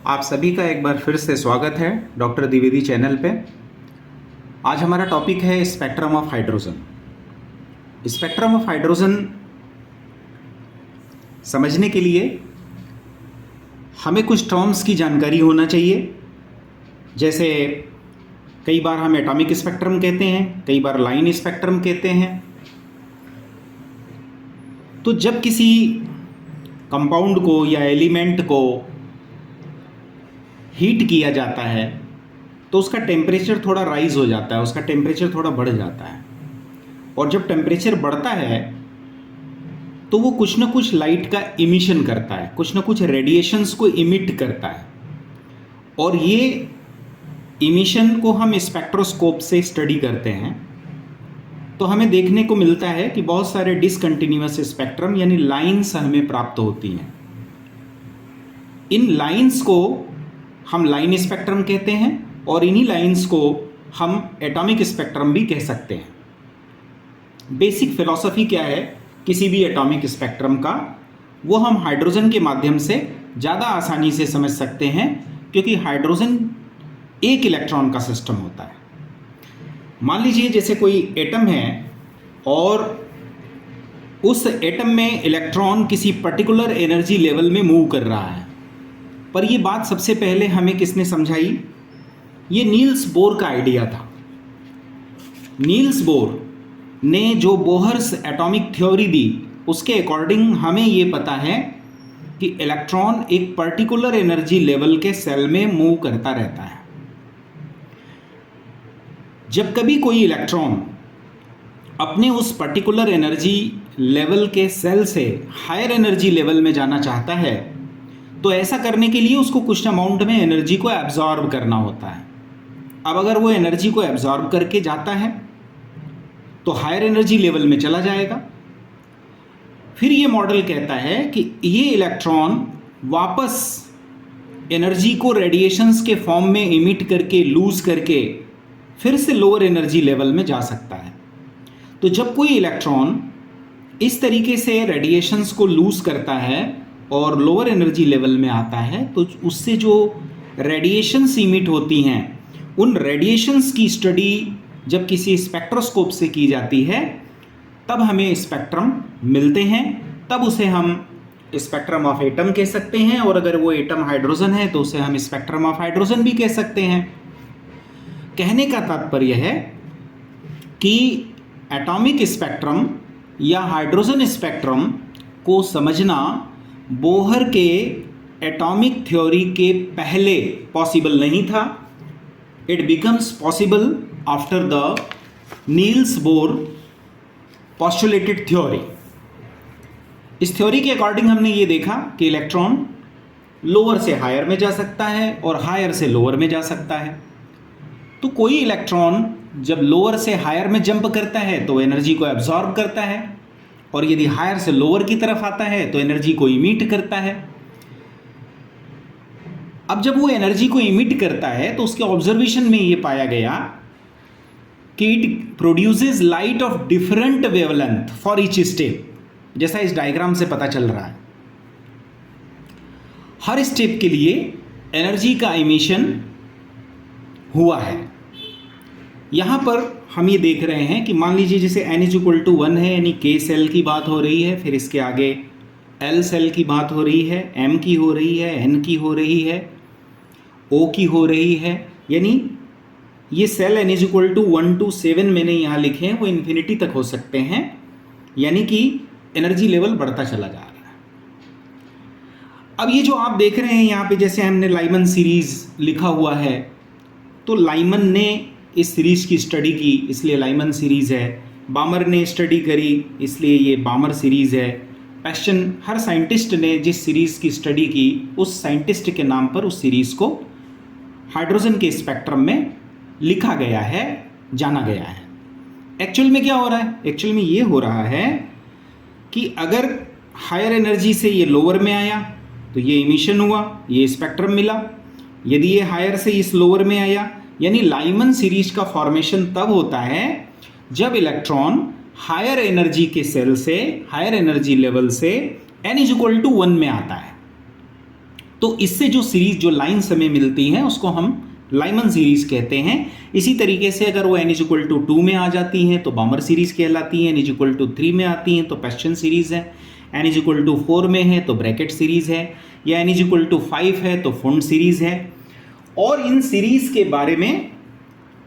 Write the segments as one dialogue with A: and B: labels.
A: आप सभी का एक बार फिर से स्वागत है डॉक्टर द्विवेदी चैनल पे। आज हमारा टॉपिक है spectrum of hydrogen. Spectrum of hydrogen समझने के लिए हमें कुछ टर्म्स की जानकारी होना चाहिए। जैसे कई बार हम एटॉमिक स्पेक्ट्रम कहते हैं, कई बार लाइन स्पेक्ट्रम कहते हैं। तो जब किसी कंपाउंड को या एलिमेंट को हीट किया जाता है तो उसका टेम्परेचर थोड़ा राइज हो जाता है, उसका टेम्परेचर थोड़ा बढ़ जाता है। और जब टेम्परेचर बढ़ता है तो वो कुछ ना कुछ लाइट का इमिशन करता है, कुछ ना कुछ रेडिएशंस को इमिट करता है। और ये इमिशन को हम स्पेक्ट्रोस्कोप से स्टडी करते हैं तो हमें देखने को मिलता है कि बहुत सारे डिसकंटिन्यूअस स्पेक्ट्रम यानी लाइंस हमें प्राप्त होती हैं। इन लाइंस को हम लाइन स्पेक्ट्रम कहते हैं और इन्हीं लाइंस को हम एटॉमिक स्पेक्ट्रम भी कह सकते हैं। बेसिक फिलॉसफी क्या है किसी भी एटॉमिक स्पेक्ट्रम का, वो हम हाइड्रोजन के माध्यम से ज़्यादा आसानी से समझ सकते हैं, क्योंकि हाइड्रोजन एक इलेक्ट्रॉन का सिस्टम होता है। मान लीजिए जैसे कोई एटम है और उस एटम में इलेक्ट्रॉन किसी पर्टिकुलर एनर्जी लेवल में मूव कर रहा है। पर ये बात सबसे पहले हमें किसने समझाई? ये नील्स बोर का आइडिया था। नील्स बोर ने जो बोहर्स एटॉमिक थ्योरी दी उसके अकॉर्डिंग हमें ये पता है कि इलेक्ट्रॉन एक पर्टिकुलर एनर्जी लेवल के सेल में मूव करता रहता है। जब कभी कोई इलेक्ट्रॉन अपने उस पर्टिकुलर एनर्जी लेवल के सेल से हायर एनर्जी लेवल में जाना चाहता है तो ऐसा करने के लिए उसको कुछ अमाउंट में एनर्जी को एब्जॉर्ब करना होता है। अब अगर वो एनर्जी को एब्जॉर्ब करके जाता है तो हायर एनर्जी लेवल में चला जाएगा। फिर ये मॉडल कहता है कि ये इलेक्ट्रॉन वापस एनर्जी को रेडिएशंस के फॉर्म में इमिट करके लूज करके फिर से लोअर एनर्जी लेवल में जा सकता है। तो जब कोई इलेक्ट्रॉन इस तरीके से रेडिएशंस को लूज करता है और लोअर एनर्जी लेवल में आता है तो उससे जो रेडिएशंस इमिट होती हैं उन रेडिएशंस की स्टडी जब किसी स्पेक्ट्रोस्कोप से की जाती है तब हमें स्पेक्ट्रम मिलते हैं। तब उसे हम स्पेक्ट्रम ऑफ एटम कह सकते हैं, और अगर वो एटम हाइड्रोजन है तो उसे हम स्पेक्ट्रम ऑफ हाइड्रोजन भी कह सकते हैं। कहने का तात्पर्य है कि एटॉमिक स्पेक्ट्रम या हाइड्रोजन स्पेक्ट्रम को समझना बोहर के एटॉमिक थ्योरी के पहले पॉसिबल नहीं था। It becomes possible after the Niels Bohr postulated theory. इस थ्योरी के अकॉर्डिंग हमने ये देखा कि इलेक्ट्रॉन लोअर से हायर में जा सकता है और हायर से लोअर में जा सकता है। तो कोई इलेक्ट्रॉन जब लोअर से हायर में जंप करता है तो एनर्जी को एब्जॉर्ब करता है, और यदि हायर से लोअर की तरफ आता है तो एनर्जी को इमिट करता है। अब जब वो एनर्जी को इमिट करता है तो उसके ऑब्जर्वेशन में ये पाया गया कि it produces light of different wavelength for each step, जैसा इस डायग्राम से पता चल रहा है। हर स्टेप के लिए एनर्जी का इमिशन हुआ है। यहां पर हम ये देख रहे हैं कि मान लीजिए जैसे n=1 है, यानी k सेल की बात हो रही है, फिर इसके आगे l सेल की बात हो रही है, m की हो रही है, n की हो रही है, o की हो रही है। यानी ये सेल n=1 to 7 मैंने यहाँ लिखे हैं, वो इन्फिनिटी तक हो सकते हैं, यानी कि एनर्जी लेवल बढ़ता चला जा रहा है। अब ये जो आप देख रहे हैं यहाँ पे, जैसे हमने लाइमन सीरीज लिखा हुआ है, तो लाइमन ने इस सीरीज की स्टडी की इसलिए लाइमन सीरीज है। बामर ने स्टडी करी इसलिए ये बामर सीरीज है। पैशन, हर साइंटिस्ट ने जिस सीरीज की स्टडी की उस साइंटिस्ट के नाम पर उस सीरीज को हाइड्रोजन के स्पेक्ट्रम में लिखा गया है, जाना गया है। एक्चुअल में क्या हो रहा है? एक्चुअल में ये हो रहा है कि अगर हायर एनर्जी से ये लोअर में आया तो ये इमिशन हुआ, ये स्पेक्ट्रम मिला। यदि ये हायर से इस लोअर में आया, यानी लाइमन सीरीज का फॉर्मेशन तब होता है जब इलेक्ट्रॉन हायर एनर्जी के सेल से, हायर एनर्जी लेवल से n=1 में आता है। तो इससे जो सीरीज, जो लाइन्स हमें मिलती हैं उसको हम लाइमन सीरीज कहते हैं। इसी तरीके से अगर वो n=2 में आ जाती हैं तो बामर सीरीज कहलाती हैं, n=3 में आती हैं तो पेस्चन सीरीज है, n=4 में है तो ब्रैकेट सीरीज है, या n=5 है तो फुंड सीरीज है। और इन सीरीज के बारे में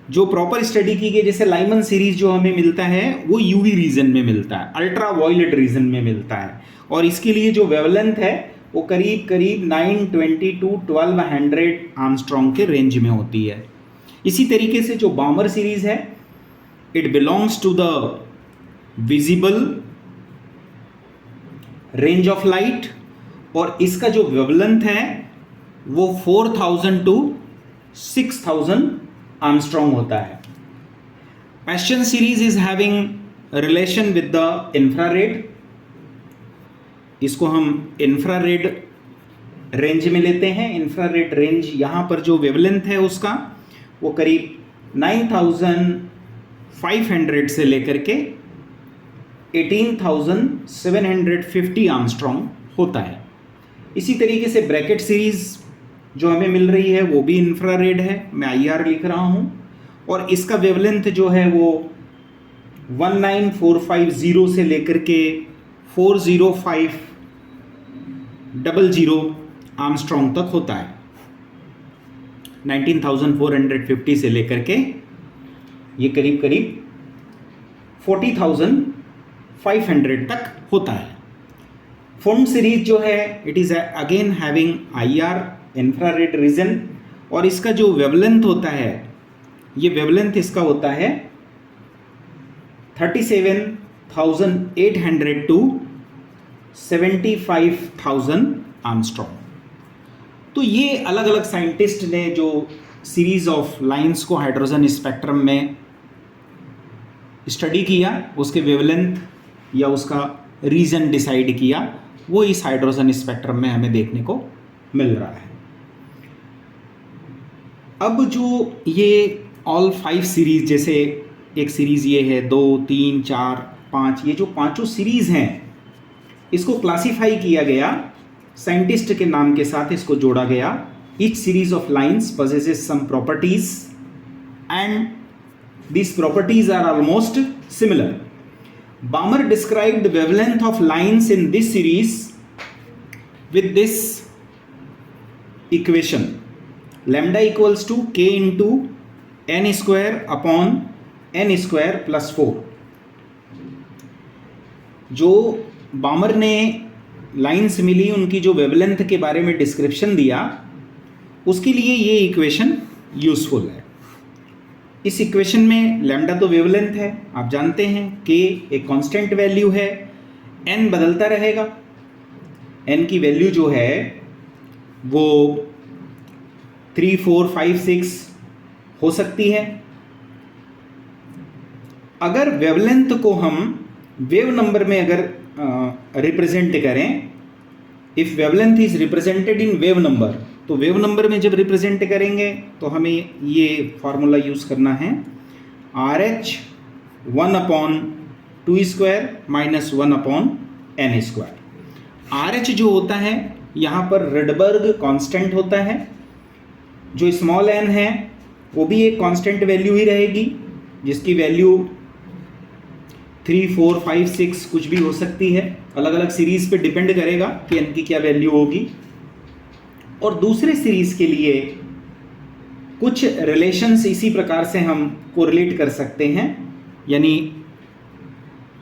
A: जो प्रॉपर स्टडी की गई, जैसे लाइमन सीरीज जो हमें मिलता है वो यूवी रीजन में मिलता है, अल्ट्रा वायलेट रीजन में मिलता है, और इसके लिए जो वेवलेंथ है वो करीब करीब 920 to 1200 आर्मस्ट्रॉन्ग के रेंज में होती है। इसी तरीके से जो बामर सीरीज है, it belongs to the visible range of light, और इसका जो वेवलेंथ है वो 4000 to 6000 आर्मस्ट्रॉन्ग होता है। Paschen series is having relation with the infrared, इसको हम इंफ्रारेड रेंज में लेते हैं। इंफ्रारेड रेंज यहाँ पर जो वेवलेंथ है उसका वो करीब 9500 से लेकर के 18750 आर्मस्ट्रॉन्ग होता है। इसी तरीके से ब्रैकेट सीरीज जो हमें मिल रही है वो भी इंफ्रारेड है, मैं IR लिख रहा हूँ, और इसका वेवलेंथ जो है वो 19450 से लेकर के 40500 आर्मस्ट्रॉन्ग तक होता है। 19450 से लेकर के ये करीब करीब 40500 तक होता है। फुंड सीरीज जो है it is again having IR infrared reason, और इसका जो वेवलेंथ होता है, ये वेवलेंथ इसका होता है 37,800 to 75,000 आर्मस्ट्रॉन्ग। तो ये अलग अलग साइंटिस्ट ने जो सीरीज ऑफ लाइंस को हाइड्रोजन स्पेक्ट्रम में स्टडी किया, उसके वेवलेंथ या उसका रीजन डिसाइड किया, वो इस हाइड्रोजन स्पेक्ट्रम में हमें देखने को मिल रहा है। अब जो ये ऑल 5 सीरीज, जैसे एक सीरीज ये है 2, 3, 4, 5, ये जो पांचों सीरीज हैं इसको क्लासिफाई किया गया साइंटिस्ट के नाम के साथ, इसको जोड़ा गया। Each series of lines possesses some properties and these properties are almost similar. Balmer described the wavelength of lines in this series with this equation: lambda equals to k into n square upon n square plus 4। जो बामर ने lines मिली उनकी जो wavelength के बारे में description दिया, उसके लिए ये इक्वेशन यूजफुल है। इस इक्वेशन में लैम्डा तो वेवलेंथ है, आप जानते हैं, k एक कांस्टेंट वैल्यू है, n बदलता रहेगा, n की वैल्यू जो है वो 3, 4, 5, 6 हो सकती है। अगर वेवलेंथ को हम वेव नंबर में अगर रिप्रेजेंट करें, if wavelength is represented in wave number, तो वेव नंबर में जब रिप्रेजेंट करेंगे तो हमें ये फॉर्मूला यूज करना है, RH 1/2² माइनस 1/n²। RH जो होता है यहाँ पर रेडबर्ग कांस्टेंट होता है, जो स्मॉल n है वो भी एक कांस्टेंट वैल्यू ही रहेगी, जिसकी वैल्यू 3, 4, 5, 6 कुछ भी हो सकती है, अलग अलग सीरीज पे डिपेंड करेगा कि n की क्या वैल्यू होगी। और दूसरे सीरीज के लिए कुछ रिलेशंस इसी प्रकार से हम कोरिलेट कर सकते हैं, यानी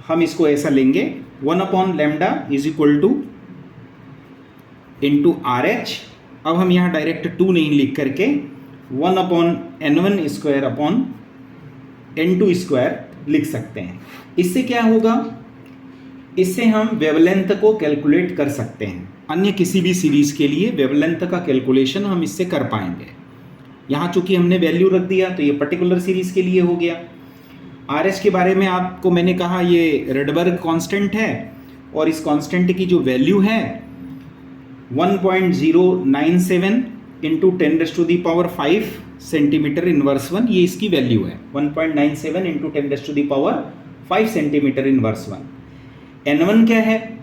A: हम इसको ऐसा लेंगे 1/λ is equal to into RH। अब हम यहाँ डायरेक्ट 2 नहीं लिख करके 1/n1² लिख सकते हैं। इससे क्या होगा, इससे हम वेवलेंथ को कैलकुलेट कर सकते हैं। अन्य किसी भी सीरीज के लिए वेवलेंथ का कैलकुलेशन हम इससे कर पाएंगे। यहाँ चूंकि हमने वैल्यू रख दिया तो ये पर्टिकुलर सीरीज के लिए हो गया। RH के बारे में आपको मैंने कहा ये रेडबर्ग कांस्टेंट है, और इस कांस्टेंट की जो वैल्यू है 1.097 इंटू 10⁵ सेंटीमीटर इनवर्स 1, ये इसकी वैल्यू है 1.97 इंटू 10⁵ सेंटीमीटर इनवर्स 1। N1 क्या है,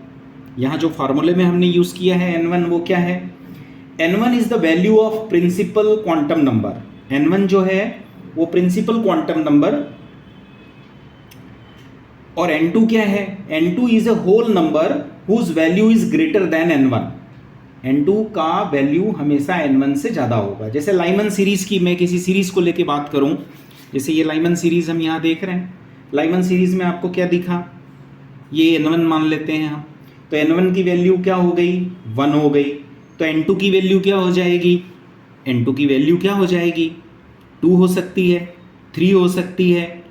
A: यहाँ जो फार्मूले में हमने यूज़ किया है N1 वो क्या है, N1 is the value of principal quantum number. N1 जो है वो प्रिंसिपल क्वांटम नंबर, और N2 क्या है? N2 is a whole number whose value is greater than N1। N2 का वैल्यू हमेशा N1 से ज़्यादा होगा। जैसे लाइमन सीरीज की, मैं किसी सीरीज को लेके बात करूं, जैसे ये लाइमन सीरीज हम यहाँ देख रहे हैं, लाइमन सीरीज में आपको क्या दिखा? ये N1 मान लेते हैं हम, तो N1 की वैल्यू क्या हो गई? 1 हो गई। तो N2 की वैल्यू क्या हो जाएगी? N2 की वैल्यू क्या हो जाएगी? 2 हो सकती है, 3 हो सकती है,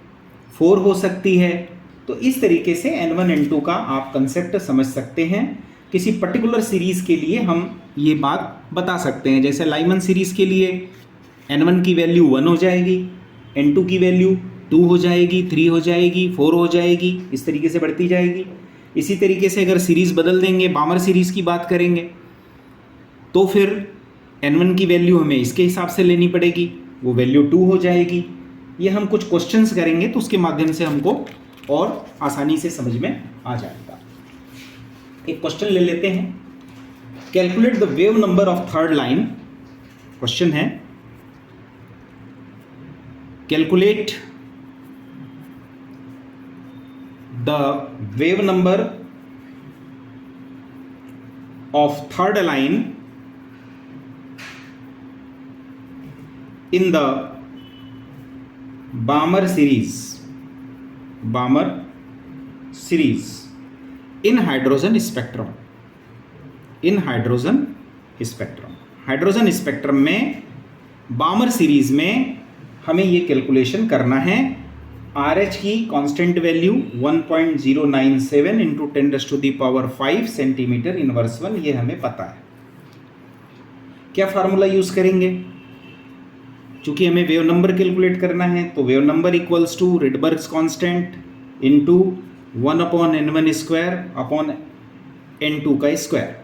A: 4 हो सकती है। तो इस तरीके से N1 N2 का आप कंसेप्ट समझ सकते हैं। किसी पर्टिकुलर सीरीज के लिए हम ये बात बता सकते हैं। जैसे लाइमन सीरीज के लिए N1 की वैल्यू 1 हो जाएगी, N2 की वैल्यू 2 हो जाएगी, 3 हो जाएगी, 4 हो जाएगी, इस तरीके से बढ़ती जाएगी। इसी तरीके से अगर सीरीज बदल देंगे, बामर सीरीज की बात करेंगे, तो फिर N1 की वैल्यू हमें इसके हिसाब से लेनी पड़ेगी, वो वैल्यू 2 हो जाएगी। ये हम कुछ क्वेश्चंस करेंगे तो उसके माध्यम से हमको और आसानी से समझ में आ जाएगा। एक क्वेश्चन ले लेते हैं। Calculate the wave number of third line. Question है, calculate the wave number of third line in the Balmer series in hydrogen spectrum। In hydrogen spectrum, hydrogen spectrum में बामर सीरीज में हमें ये कैलकुलेशन करना है। RH की constant value 1.097 into 10⁵ centimetre inverse 1, ये हमें पता है। क्या फार्मूला यूज करेंगे? चूंकि हमें वेव नंबर कैलकुलेट करना है, तो wave number equals to Rydberg's constant into 1/n1 square upon n2 का स्क्वायर।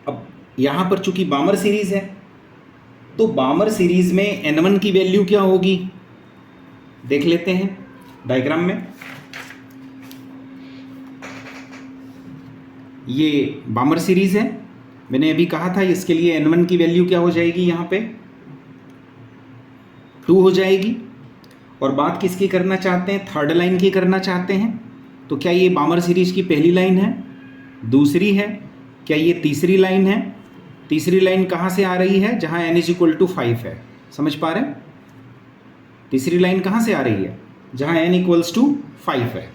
A: अब यहाँ पर चूंकि बामर सीरीज है, तो बामर सीरीज में n1 की वैल्यू क्या होगी देख लेते हैं डायग्राम में। ये बामर सीरीज है, मैंने अभी कहा था इसके लिए n1 की वैल्यू क्या हो जाएगी, यहाँ पे 2 हो जाएगी। और बात किसकी करना चाहते हैं? थर्ड लाइन की करना चाहते हैं। तो क्या ये बामर सीरीज की पहली लाइन है, दूसरी है, क्या ये तीसरी लाइन है? तीसरी लाइन कहाँ से आ रही है? जहाँ n = 5 है। समझ पा रहे हैं? तीसरी लाइन कहाँ से आ रही है? जहाँ n = 5 है।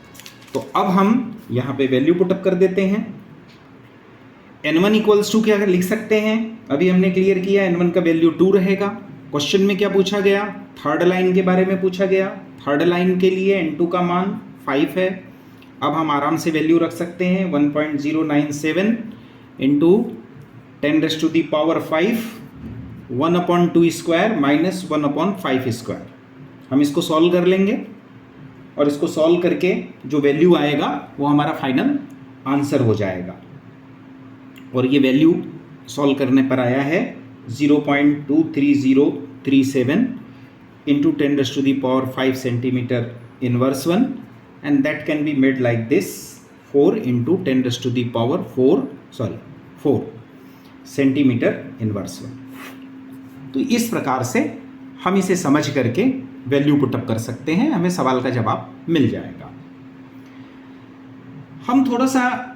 A: तो अब हम यहाँ पे वैल्यू पुटअप कर देते हैं। n1 = क्या लिख सकते हैं? अभी हमने क्लियर किया, n1 का वैल्यू 2 रहेगा। क्वेश्चन में क्या पूछा गया? थर्ड लाइन के बारे में पूछा गया। थर्ड लाइन के लिए n2 का मान 5 है। अब हम आराम से वैल्यू रख सकते हैं 1.097 इंटू 10⁵ 1/2 स्क्वायर माइनस 1/5 स्क्वायर। हम इसको सॉल्व कर लेंगे और इसको सॉल्व करके जो वैल्यू आएगा वो हमारा फाइनल आंसर हो जाएगा। और ये वैल्यू सॉल्व करने पर आया है 0.23037 into 10⁵ centimetre inverse 1, and that can be made like this 4 into 10⁴ centimetre inverse 1। तो इस प्रकार से हम इसे समझ करके वैल्यू पुटअप कर सकते हैं, हमें सवाल का जवाब मिल जाएगा। हम थोड़ा सा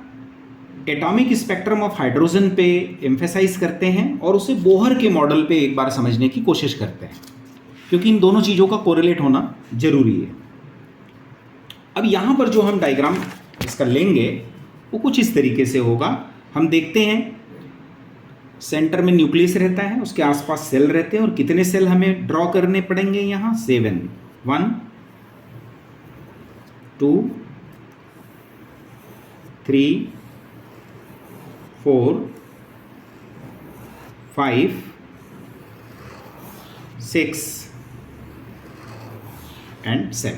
A: एटॉमिक स्पेक्ट्रम ऑफ हाइड्रोजन पे एम्फेसाइज करते हैं और उसे बोहर के मॉडल पे एक बार समझने की कोशिश करते हैं, क्योंकि इन दोनों चीज़ों का कोरिलेट होना जरूरी है। अब यहाँ पर जो हम डायग्राम इसका लेंगे वो कुछ इस तरीके से होगा। हम देखते हैं सेंटर में न्यूक्लियस रहता है, उसके आसपास सेल रहते हैं, और कितने सेल हमें ड्रॉ करने पड़ेंगे यहाँ? 7। 1 2 3 4 5 6 एंड 7।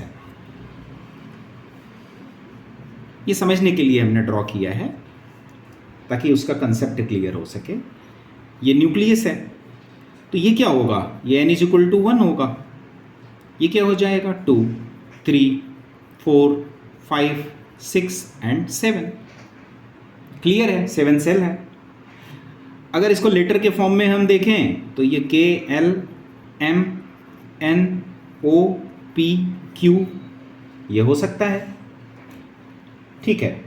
A: ये समझने के लिए हमने ड्रॉ किया है ताकि उसका कंसेप्ट क्लियर हो सके। ये न्यूक्लियस है, तो ये क्या होगा? ये n = 1 होगा। ये क्या हो जाएगा? 2 3 4 5 6 एंड 7। क्लियर है? 7 सेल है। अगर इसको लेटर के फॉर्म में हम देखें तो ये KLMNOPQ ये हो सकता है। ठीक है,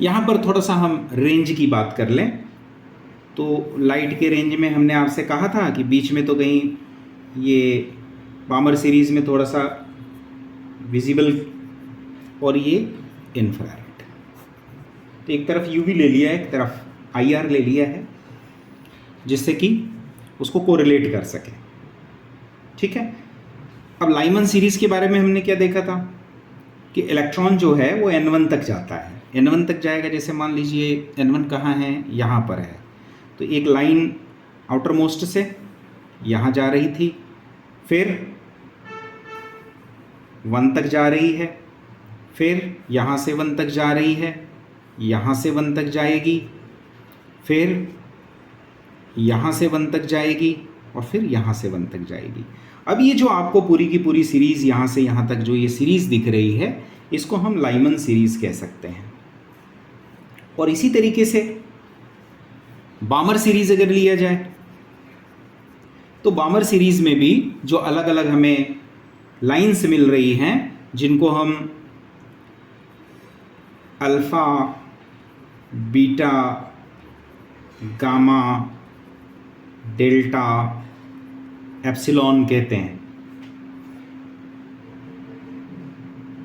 A: यहाँ पर थोड़ा सा हम रेंज की बात कर लें तो लाइट के रेंज में हमने आपसे कहा था कि बीच में तो कहीं ये बामर सीरीज में थोड़ा सा विजिबल और ये इंफ्रारेड, तो एक तरफ यूवी ले लिया है, एक तरफ IR ले लिया है, जिससे कि उसको कोरिलेट कर सके। ठीक है, अब लाइमन सीरीज के बारे में हमने क्या देखा था कि इलेक्ट्रॉन जो है वो N1 तक जाता है। N1 तक जाएगा, जैसे मान लीजिए N1 कहाँ है, यहाँ पर है, तो एक लाइन आउटर मोस्ट से यहाँ जा रही थी, फिर 1 तक जा रही है, फिर यहाँ से 1 तक जा रही है, यहाँ से 1 तक जाएगी, फिर यहाँ से 1 तक जाएगी और फिर यहाँ से 1 तक जाएगी। अब ये जो आपको पूरी की पूरी सीरीज़ यहाँ से यहाँ तक जो ये सीरीज़ दिख रही है, इसको हम लाइमन सीरीज़ कह सकते हैं। और इसी तरीके से बामर सीरीज़ अगर लिया जाए तो बामर सीरीज़ में भी जो अलग अलग हमें लाइंस मिल रही हैं, जिनको हम alpha, beta, gamma, delta, epsilon कहते हैं,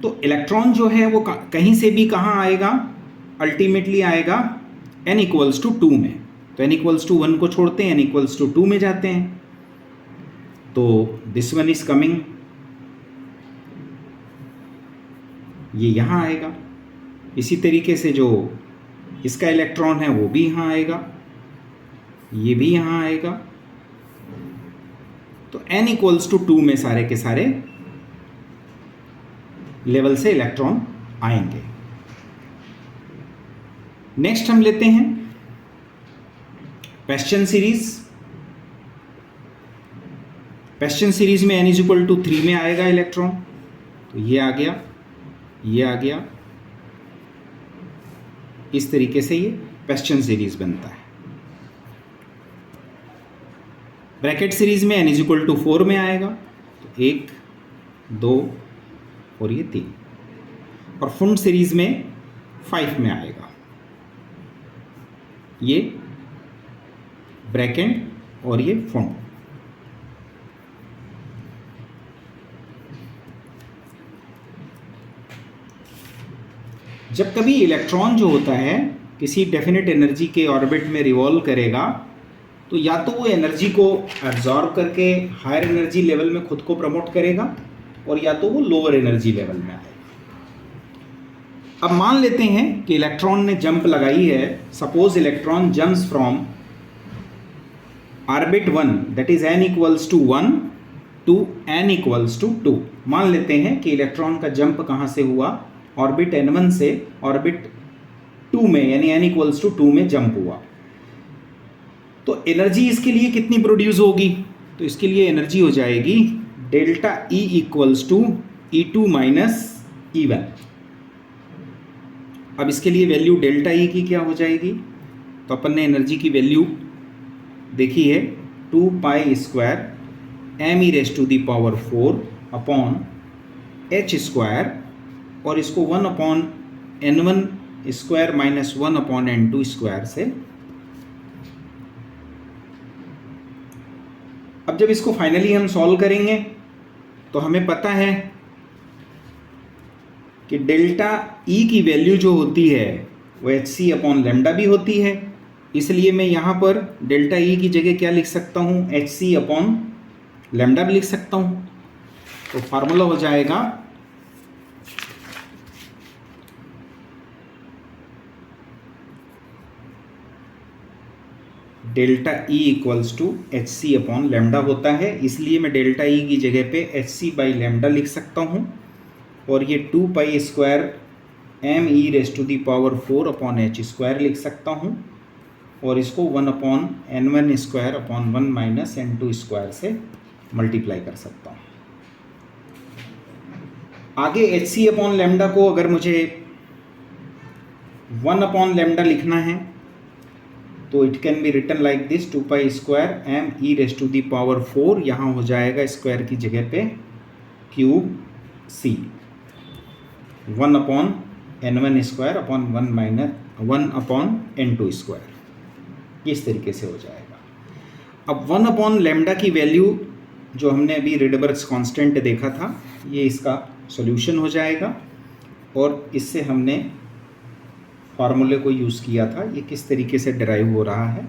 A: तो इलेक्ट्रॉन जो है वो कहीं से भी कहाँ आएगा, अल्टीमेटली आएगा n=2 में। तो n=1 को छोड़ते हैं, n=2 में जाते हैं, तो दिस वन इज कमिंग, ये यहाँ आएगा। इसी तरीके से जो इसका इलेक्ट्रॉन है वो भी यहाँ आएगा, ये भी यहाँ आएगा, तो n=2 में सारे के सारे लेवल से इलेक्ट्रॉन आएंगे। नेक्स्ट हम लेते हैं पेस्चन सीरीज। पेस्चन सीरीज में n=3 में आएगा इलेक्ट्रॉन, तो ये आ गया, ये आ गया, इस तरीके से ये पेस्चन सीरीज बनता है। ब्रैकेट सीरीज में n=4 में आएगा, तो 1, 2 और ये 3, और फुंड सीरीज में 5 में आएगा, ये ब्रैकेट और ये फुंड। जब कभी इलेक्ट्रॉन जो होता है किसी डेफिनेट एनर्जी के ऑर्बिट में रिवॉल्व करेगा, तो या तो वो एनर्जी को एब्जॉर्ब करके हायर एनर्जी लेवल में खुद को प्रमोट करेगा, और या तो वो लोअर एनर्जी लेवल में आएगा। अब मान लेते हैं कि इलेक्ट्रॉन ने जंप लगाई है। Suppose electron jumps from orbit 1 that is n=1 to n=2। मान लेते हैं कि इलेक्ट्रॉन का जंप कहाँ से हुआ, ऑर्बिट n1 से ऑर्बिट 2 में, यानी n=2 में जंप हुआ। तो एनर्जी इसके लिए कितनी प्रोड्यूस होगी, तो इसके लिए एनर्जी हो जाएगी डेल्टा E = E2 - E1। अब इसके लिए वैल्यू डेल्टा E की क्या हो जाएगी, तो अपन ने एनर्जी की वैल्यू देखी है 2π² m⁴ अपॉन h², और इसको 1/n1² - 1/n2² से। अब जब इसको फाइनली हम सॉल्व करेंगे तो हमें पता है कि डेल्टा E की वैल्यू जो होती है वो hc/λ भी होती है, इसलिए मैं यहाँ पर डेल्टा E की जगह क्या लिख सकता हूँ, hc/λ भी लिख सकता हूँ। तो फार्मूला हो जाएगा डेल्टा E = hc/λ होता है, इसलिए मैं डेल्टा E की जगह पे hc/λ लिख सकता हूँ, और ये 2π² m⁴ लिख सकता हूँ, और इसको 1/n1² - n2² से मल्टीप्लाई कर सकता हूँ। आगे hc/λ को अगर मुझे 1/λ लिखना है तो it can be written like this 2π² m e⁻⁴, यहाँ हो जाएगा स्क्वायर की जगह पे cube c 1/n1² upon 1/n2², इस तरीके से हो जाएगा। अब 1/λ की वैल्यू जो हमने अभी रिडबर्ग्स कांस्टेंट देखा था, ये इसका सॉल्यूशन हो जाएगा और इससे हमने फार्मूले को यूज़ किया था। ये किस तरीके से डिराइव हो रहा है,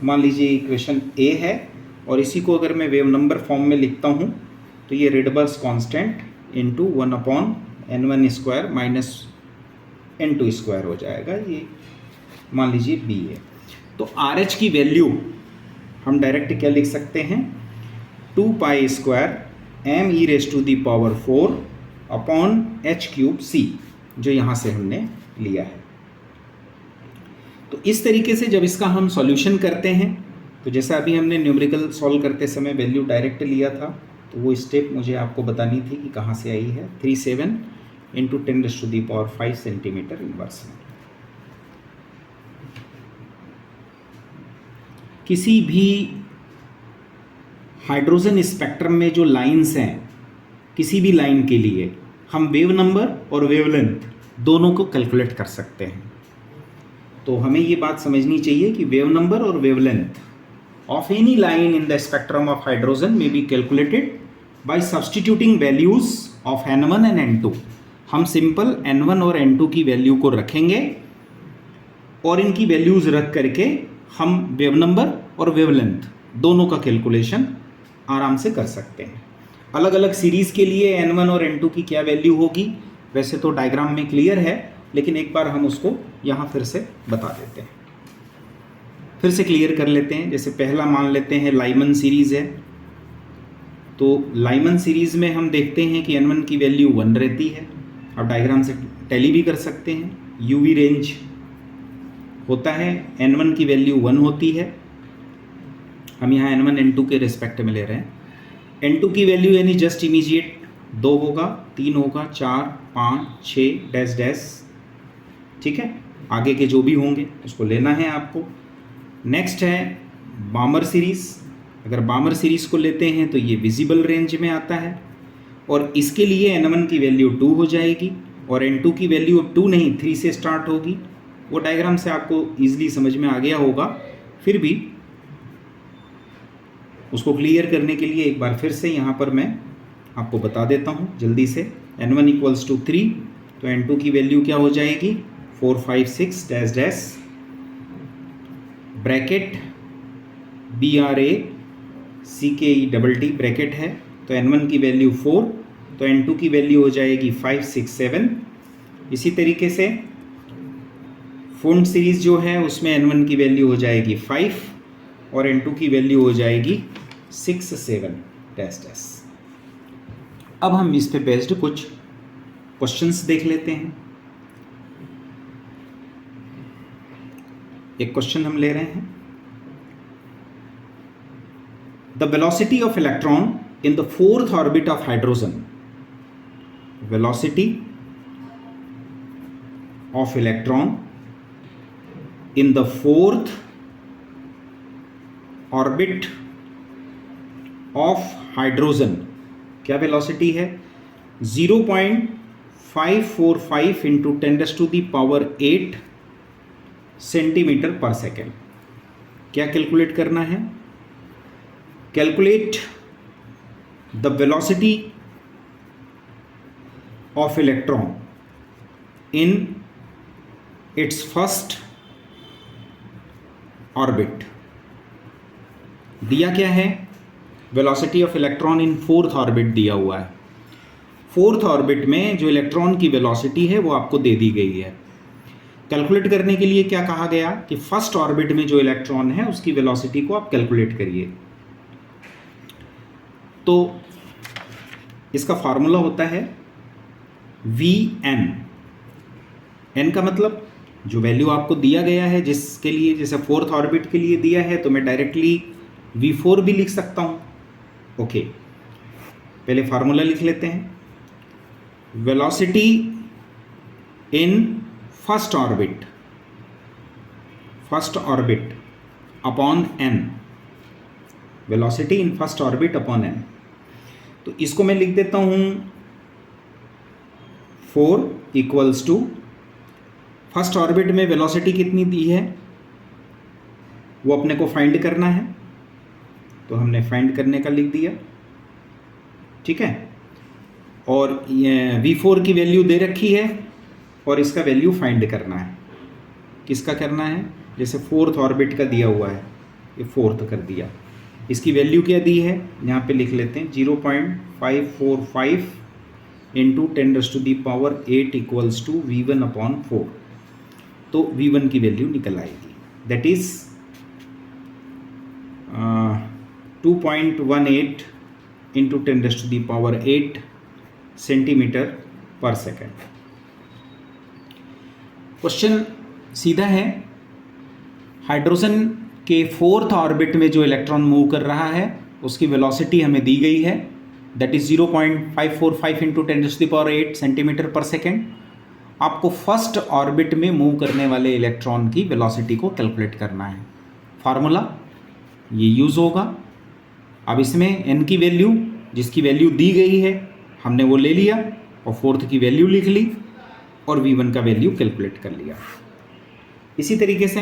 A: मान लीजिए इक्वेशन ए है और इसी को अगर मैं वेव नंबर फॉर्म में लिखता हूँ तो ये Rydberg's constant into 1/n1² minus n2² हो जाएगा। ये मान लीजिए बी है। तो आर एच की वैल्यू हम डायरेक्ट क्या लिख सकते हैं, 2π² m e⁻⁴ upon h³ c, जो यहाँ से हमने लिया है। तो इस तरीके से जब इसका हम सॉल्यूशन करते हैं, तो जैसा अभी हमने न्यूमेरिकल सॉल्व करते समय वैल्यू डायरेक्ट लिया था, तो वो स्टेप मुझे आपको बतानी थी कि कहाँ से आई है। 37 × 10⁵ सेंटीमीटर इनवर्स में। किसी भी हाइड्रोजन स्पेक्ट्रम में जो लाइंस हैं, किसी भी लाइन के लिए हम वेव नंबर और वेवलेंथ दोनों को कैलकुलेट कर सकते हैं। तो हमें ये बात समझनी चाहिए कि वेव नंबर और wavelength of any line in the spectrum of hydrogen में be calculated by substituting values of n1 and n2। हम सिंपल n1 और n2 की वैल्यू को रखेंगे और इनकी वैल्यूज रख करके हम वेव नंबर और वेवलेंथ दोनों का कैलकुलेशन आराम से कर सकते हैं। अलग अलग सीरीज़ के लिए n1 और n2 की क्या वैल्यू होगी, वैसे तो डायग्राम में क्लियर है, लेकिन एक बार हम उसको यहाँ फिर से बता देते हैं, फिर से क्लियर कर लेते हैं। जैसे पहला मान लेते हैं लाइमन सीरीज़ है, तो लाइमन सीरीज़ में हम देखते हैं कि n1 की वैल्यू 1 रहती है। आप डायग्राम से टैली भी कर सकते हैं। यूवी रेंज होता है, n1 की वैल्यू 1 होती है। हम यहाँ n1 n2 के रिस्पेक्ट में ले रहे हैं। n2 की वैल्यू यानी जस्ट इमीजिएट 2 होगा, 3 होगा, 4, 5, 6 डैश डैश, ठीक है। आगे के जो भी होंगे उसको लेना है आपको। नेक्स्ट है बामर सीरीज़। अगर बामर सीरीज़ को लेते हैं तो ये विजिबल रेंज में आता है और इसके लिए n1 की वैल्यू 2 हो जाएगी और n2 की वैल्यू अब 2 नहीं 3 से स्टार्ट होगी। वो डायग्राम से आपको ईजिली समझ में आ गया होगा, फिर भी उसको क्लियर करने के लिए एक बार फिर से यहाँ पर मैं आपको बता देता हूँ जल्दी से। n1 = 3, तो n2 की वैल्यू क्या हो जाएगी 4, 5, 6 dash dash bracket BRACKETT bracket है, तो n1 की वैल्यू 4, तो n2 की वैल्यू हो जाएगी 5, 6, 7। इसी तरीके से फोन्ट सीरीज़ जो है उसमें n1 की वैल्यू हो जाएगी 5 और n2 की वैल्यू हो जाएगी 6, 7 डैश डैश। अब हम इस पे बेस्ड कुछ क्वेश्चंस देख लेते हैं। एक क्वेश्चन हम ले रहे हैं, the velocity of electron in the 4th orbit of hydrogen. Velocity of electron in the 4th orbit of hydrogen, क्या वेलोसिटी है 0.545 इंटू 10⁸ सेंटीमीटर पर सेकेंड। क्या कैलकुलेट करना है, calculate the velocity of electron in its first orbit. दिया क्या है, velocity of electron in 4th orbit दिया हुआ है। 4th ऑर्बिट में जो इलेक्ट्रॉन की वेलोसिटी है वो आपको दे दी गई है। कैलकुलेट करने के लिए क्या कहा गया कि फर्स्ट ऑर्बिट में जो इलेक्ट्रॉन है उसकी वेलोसिटी को आप कैलकुलेट करिए। तो इसका फार्मूला होता है Vn। n का मतलब जो वैल्यू आपको दिया गया है, जिसके लिए जैसे 4th ऑर्बिट के लिए दिया है तो मैं डायरेक्टली V4 भी लिख सकता हूँ। ओके, पहले फार्मूला लिख लेते हैं। Velocity in first first orbit upon n, velocity in first orbit upon n। तो इसको मैं लिख देता हूँ 4 इक्वल्स टू, फर्स्ट ऑर्बिट में वेलोसिटी कितनी दी है वो अपने को फाइंड करना है, तो हमने फाइंड करने का लिख दिया, ठीक है। और ये v4 की वैल्यू दे रखी है और इसका वैल्यू फाइंड करना है। किसका करना है? जैसे फोर्थ ऑर्बिट का दिया हुआ है, ये फोर्थ कर दिया, इसकी वैल्यू क्या दी है यहाँ पे लिख लेते हैं 0.545 into 10⁸ equals to v1 upon 4। तो v1 की वैल्यू निकल आएगी, दैट इज 2.18 इंटू 10⁸ सेंटीमीटर पर सेकेंड। क्वेश्चन सीधा है, हाइड्रोजन के फोर्थ ऑर्बिट में जो इलेक्ट्रॉन मूव कर रहा है उसकी वेलोसिटी हमें दी गई है, दैट इज 0.545 इंटू 10⁸ सेंटीमीटर पर सेकेंड। आपको फर्स्ट ऑर्बिट में मूव करने वाले इलेक्ट्रॉन की वेलोसिटी को कैलकुलेट करना है। फार्मूला ये यूज़ होगा। अब इसमें n की वैल्यू, जिसकी वैल्यू दी गई है हमने वो ले लिया और फोर्थ की वैल्यू लिख ली और v1 का वैल्यू कैलकुलेट कर लिया। इसी तरीके से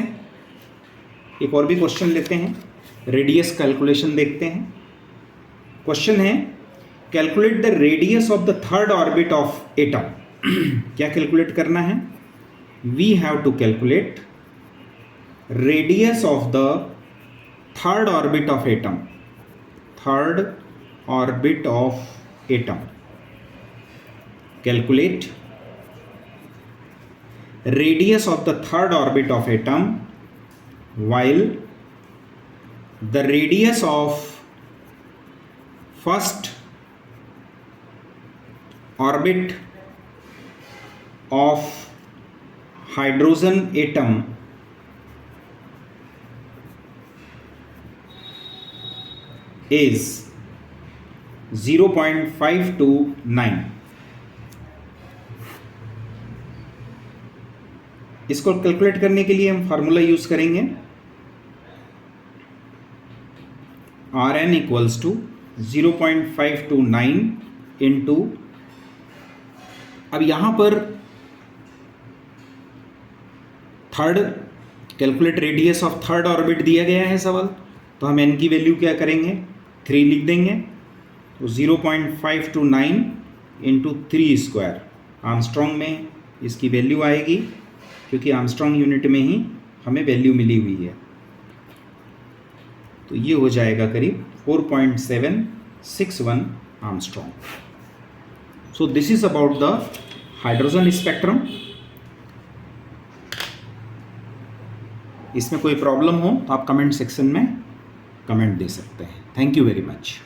A: एक और भी क्वेश्चन लेते हैं, रेडियस कैलकुलेशन देखते हैं। क्वेश्चन है, calculate the radius of the third orbit of atom. क्या कैलकुलेट करना है? We have to calculate radius of the third orbit of atom, third orbit of atom. Calculate radius of the third orbit of atom while the radius of first orbit of hydrogen atom is 0.529। इसको calculate करने के लिए हम formula use करेंगे Rn equals to 0.529 into, अब यहां पर third, calculate radius of third orbit दिया गया है सवाल, तो हम n की वैल्यू क्या करेंगे 3 लिख देंगे, तो 0.529 इंटू 3 स्क्वायर आर्मस्ट्रॉन्ग में इसकी वैल्यू आएगी, क्योंकि आर्मस्ट्रॉन्ग यूनिट में ही हमें वैल्यू मिली हुई है। तो ये हो जाएगा करीब 4.761 Armstrong. So this is about the hydrogen spectrum. इसमें कोई प्रॉब्लम हो तो आप कमेंट सेक्शन में कमेंट दे सकते हैं। Thank you very much.